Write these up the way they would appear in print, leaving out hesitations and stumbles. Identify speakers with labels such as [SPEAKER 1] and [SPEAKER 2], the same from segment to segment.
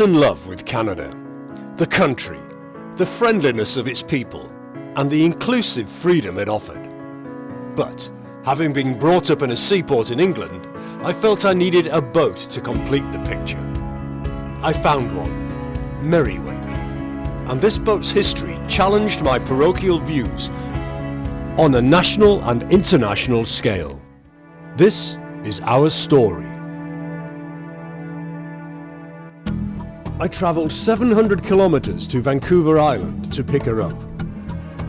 [SPEAKER 1] fallen in love with Canada, the country, the friendliness of its people, and the inclusive freedom it offered. But, having been brought up in a seaport in England, I felt I needed a boat to complete the picture. I found one, Merriwake, and this boat's history challenged my parochial views on a national and international scale. This is our story. I travelled 700 kilometres to Vancouver Island to pick her up,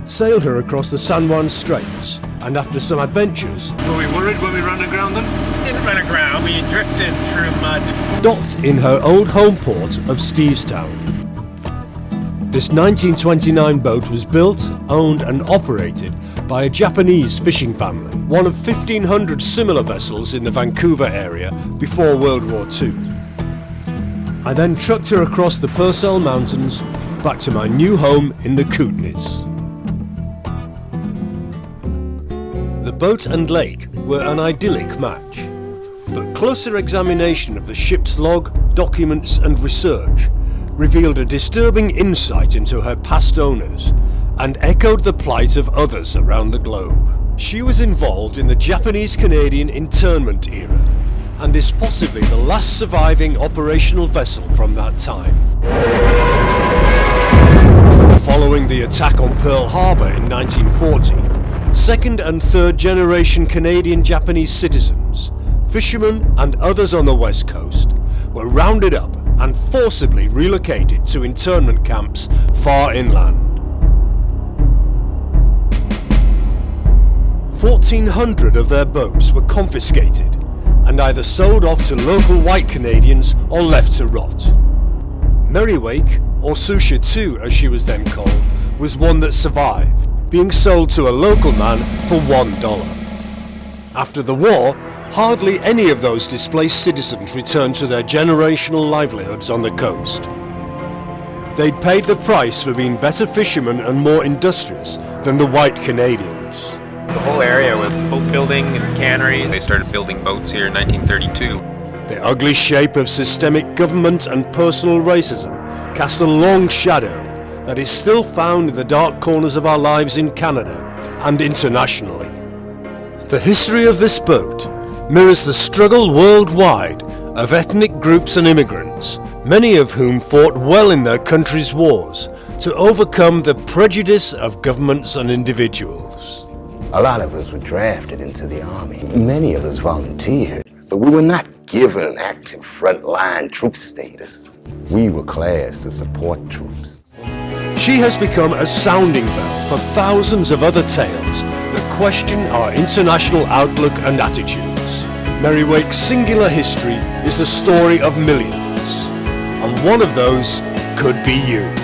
[SPEAKER 1] sailed her across the San Juan Straits, and after some adventures...
[SPEAKER 2] Were we worried when we ran aground then?
[SPEAKER 3] Didn't run aground, we drifted through mud.
[SPEAKER 1] ...docked in her old home port of Stevestown. This 1929 boat was built, owned and operated by a Japanese fishing family, one of 1,500 similar vessels in the Vancouver area before World War II. I then trucked her across the Purcell Mountains back to my new home in the Kootenays. The boat and lake were an idyllic match, but closer examination of the ship's log, documents and research revealed a disturbing insight into her past owners and echoed the plight of others around the globe. She was involved in the Japanese-Canadian internment era and is possibly the last surviving operational vessel from that time. Following the attack on Pearl Harbor in 1940, second and third generation Canadian Japanese citizens, fishermen and others on the west coast were rounded up and forcibly relocated to internment camps far inland. 1,400 of their boats were confiscated and either sold off to local white Canadians or left to rot. Merriwake, or Susha 2 as she was then called, was one that survived, being sold to a local man for $1. After the war, hardly any of those displaced citizens returned to their generational livelihoods on the coast. They'd paid the price for being better fishermen and more industrious than the white Canadians.
[SPEAKER 3] The whole area was boat building and canneries. They started building boats here in 1932.
[SPEAKER 1] The ugly shape of systemic government and personal racism cast a long shadow that is still found in the dark corners of our lives in Canada and internationally. The history of this boat mirrors the struggle worldwide of ethnic groups and immigrants, many of whom fought well in their country's wars to overcome the prejudice of governments and individuals.
[SPEAKER 4] A lot of us were drafted into the army. Many of us volunteered, but we were not given an active frontline troop status. We were classed as support troops.
[SPEAKER 1] She has become a sounding bell for thousands of other tales that question our international outlook and attitudes. Merriwake's singular history is the story of millions, and one of those could be you.